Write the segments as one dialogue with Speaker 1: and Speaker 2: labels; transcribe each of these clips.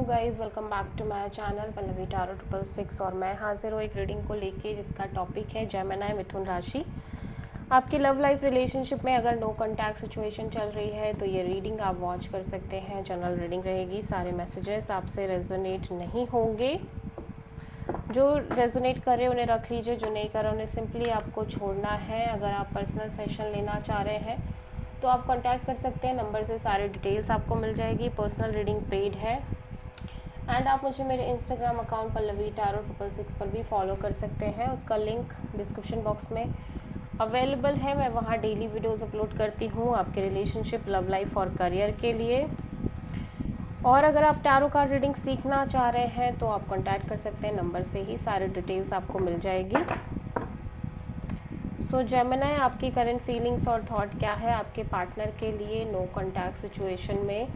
Speaker 1: Guys, welcome back to my channel Pallavi tarot 666 और मैं हाजिर हूँ एक रीडिंग को लेके जिसका टॉपिक है जेमिनी मिथुन राशि। आपकी लव लाइफ रिलेशनशिप में अगर नो कॉन्टैक्ट सिचुएशन चल रही है तो ये रीडिंग आप वॉच कर सकते हैं। जनरल रीडिंग रहेगी, सारे मैसेजेस आपसे रेजोनेट नहीं होंगे। जो रेजोनेट कर रहे हैं उन्हें रख लीजिए, जो नहीं कर रहे उन्हें सिंपली आपको छोड़ना है। अगर आप पर्सनल सेशन लेना चाह रहे हैं तो आप कांटेक्ट कर सकते हैं, नंबर से सारे डिटेल्स आपको मिल जाएगी। पर्सनल रीडिंग पेड है एंड आप मुझे मेरे इंस्टाग्राम अकाउंट पल्लवी टारो 666 पर भी फॉलो कर सकते हैं। उसका लिंक डिस्क्रिप्शन बॉक्स में अवेलेबल है। मैं वहाँ डेली वीडियोस अपलोड करती हूँ आपके रिलेशनशिप, लव लाइफ और करियर के लिए। और अगर आप टैरो कार्ड रीडिंग सीखना चाह रहे हैं तो आप कांटेक्ट कर सकते हैं, नंबर से ही सारी डिटेल्स आपको मिल जाएगी। सो जेमिनी, आपकी करंट फीलिंग्स और थॉट क्या है आपके पार्टनर के लिए नो कॉन्टैक्ट सिचुएशन में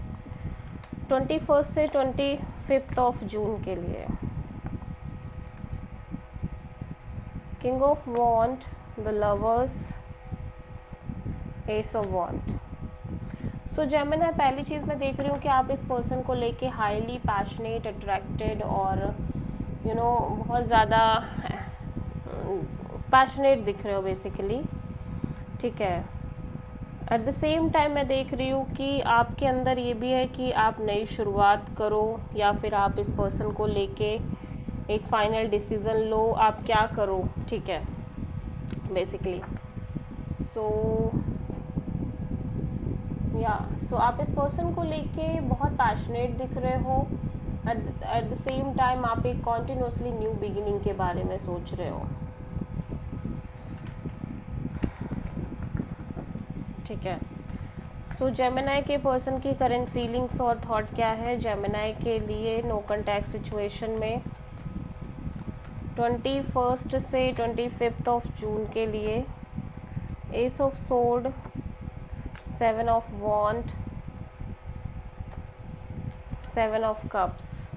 Speaker 1: 21 से 25 ऑफ जून के लिए। King of wand, the lovers, ace of wand. So Gemini, पहली चीज़ मैं देख रही हूँ कि आप इस पर्सन को लेके हाईली पैशनेट, अट्रैक्टेड और बहुत ज़्यादा पैशनेट दिख रहे हो बेसिकली, ठीक है। एट द सेम टाइम मैं देख रही हूँ कि आपके अंदर ये भी है कि आप नई शुरुआत करो या फिर आप इस पर्सन को लेके एक फाइनल डिसीज़न लो, आप क्या करो, ठीक है बेसिकली। सो आप इस पर्सन को लेके बहुत पैशनेट दिख रहे हो। एट द सेम टाइम आप एक कॉन्टिन्यूसली न्यू बिगिनिंग के बारे में सोच रहे हो, ठीक है। सो जेमिनी के पर्सन की करंट फीलिंग्स और थॉट क्या है जेमिनी के लिए नो कॉन्टैक्ट सिचुएशन में 21 से 25 ऑफ जून के लिए। Ace of sword, 7 of wand, 7 of cups.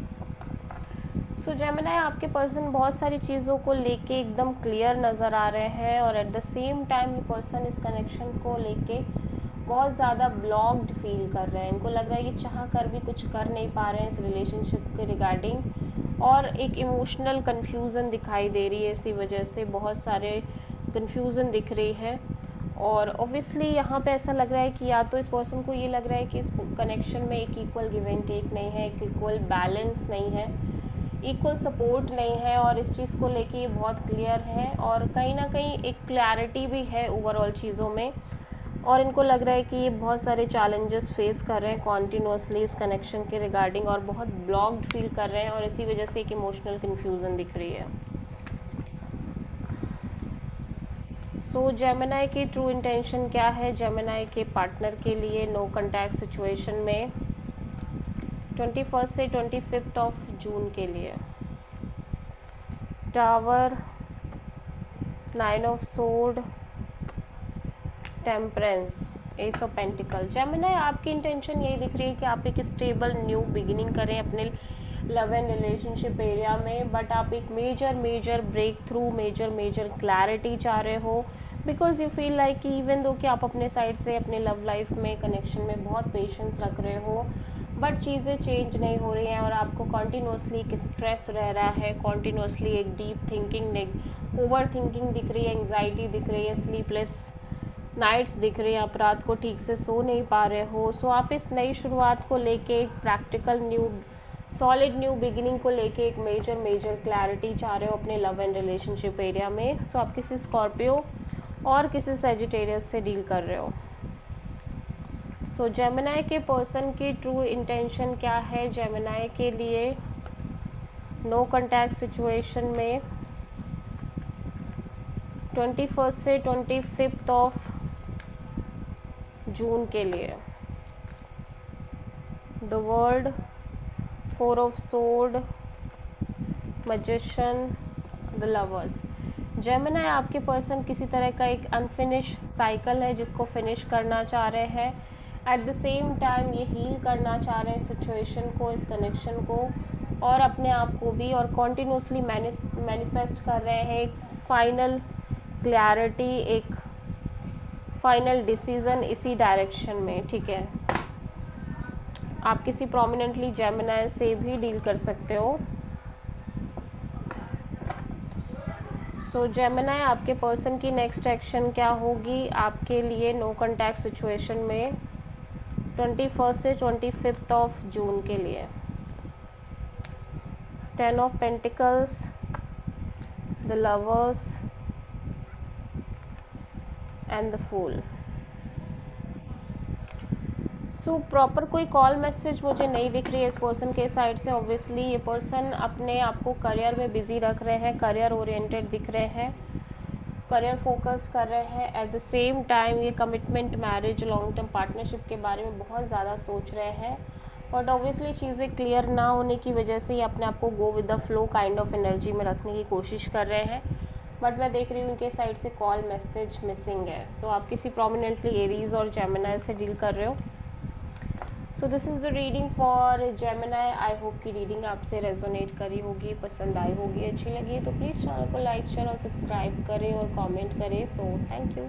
Speaker 1: So Gemini, आपके पर्सन बहुत सारी चीज़ों को लेके एकदम क्लियर नज़र आ रहे हैं और एट द सेम टाइम ये पर्सन इस कनेक्शन को लेके बहुत ज़्यादा ब्लॉक्ड फील कर रहे हैं। इनको लग रहा है ये चाह कर भी कुछ कर नहीं पा रहे हैं इस रिलेशनशिप के रिगार्डिंग, और एक इमोशनल कन्फ्यूज़न दिखाई दे रही है। इसी वजह से बहुत सारे कन्फ्यूज़न दिख रही है और ऑब्वियसली यहाँ पे ऐसा लग रहा है कि या तो इस पर्सन को ये लग रहा है कि इस कनेक्शन में एक इक्वल गिव एंड टेक नहीं है, एक इक्वल बैलेंस नहीं है, इक्वल सपोर्ट नहीं है, और इस चीज़ को लेके ये बहुत क्लियर है और कहीं ना कहीं एक क्लैरिटी भी है ओवरऑल चीज़ों में। और इनको लग रहा है कि ये बहुत सारे चैलेंजेस फेस कर रहे हैं कॉन्टीन्यूसली इस कनेक्शन के रिगार्डिंग और बहुत ब्लॉक्ड फील कर रहे हैं और इसी वजह से एक इमोशनल कन्फ्यूज़न दिख रही है। सो जेमिनी की ट्रू इंटेंशन क्या है जेमिनी के पार्टनर के लिए नो कॉन्टैक्ट सिचुएशन में 21 से 25 ऑफ जून के लिए। Tower, 9 of sword, temperance, S of pentacle. Gemini, आपकी इंटेंशन यही दिख रही है कि आप एक स्टेबल न्यू बिगिनिंग करें अपने लव एंड रिलेशनशिप एरिया में, बट आप एक major breakthrough, major clarity चाह रहे हो, बिकॉज यू फील लाइक कि इवन दो कि आप अपने साइड से अपने लव लाइफ में कनेक्शन में बहुत पेशेंस रख रहे हो, बट चीज़ें चेंज नहीं हो रही हैं और आपको कॉन्टीन्यूसली एक स्ट्रेस रह रहा है, कॉन्टीन्यूसली एक डीप थिंकिंग, ओवर थिंकिंग दिख रही है, एंग्जाइटी दिख रही है, स्लीपलेस नाइट्स दिख रही है, आप रात को ठीक से सो नहीं पा रहे हो। सो आप इस नई शुरुआत को लेके एक practical new solid new beginning को लेके एक मेजर क्लैरिटी चाह रहे हो अपने लव एंड रिलेशनशिप एरिया में। सो आप किसी स्कॉर्पियो और किसी सैजिटेरियस से डील कर रहे हो। सो जेमिनी के पर्सन की ट्रू इंटेंशन क्या है जेमिनी के लिए नो कॉन्टैक्ट सिचुएशन में 21 से 25 ऑफ जून के लिए। The world, 4 of sword, magician, the lovers. Gemini, आपके पर्सन किसी तरह का एक अनफिनिश साइकिल है जिसको फिनिश करना चाह रहे हैं। एट द सेम टाइम ये हील करना चाह रहे हैं सिचुएशन को, इस कनेक्शन को और अपने आप को भी, और कॉन्टीन्यूसली मैनिफेस्ट कर रहे हैं एक फाइनल क्लैरिटी, एक फाइनल डिसीज़न इसी डायरेक्शन में, ठीक है। आप किसी प्रोमिनेंटली जेमिनी से भी डील कर सकते हो। सो जेमिनी, आपके पर्सन की नेक्स्ट एक्शन क्या होगी आपके लिए नो कॉन्टैक्ट सिचुएशन में 21 से 25 ऑफ जून के लिए। 10 of pentacles, the lovers and the fool. So proper कोई कॉल मैसेज मुझे नहीं दिख रही है इस पर्सन के साइड से। ऑब्वियसली ये पर्सन अपने आप को करियर में बिजी रख रहे हैं, करियर ओरिएंटेड दिख रहे हैं, करियर फोकस कर रहे हैं। एट द सेम टाइम ये commitment, marriage, long term partnership के बारे में बहुत ज़्यादा सोच रहे हैं, बट ऑब्वियसली चीज़ें क्लियर ना होने की वजह से ये अपने आप को go with the flow kind of energy में रखने की कोशिश कर रहे हैं। बट मैं देख रही हूँ उनके साइड से कॉल मैसेज मिसिंग है। सो आप किसी प्रोमिनेंटली एरीज और जेमिनी से डील कर रहे हो। So this is the reading for Gemini. I hope कि रीडिंग आपसे रेजोनेट करी होगी, पसंद आई होगी, अच्छी लगी तो प्लीज़ चैनल को लाइक, शेयर और सब्सक्राइब करें और कमेंट करें। So thank you.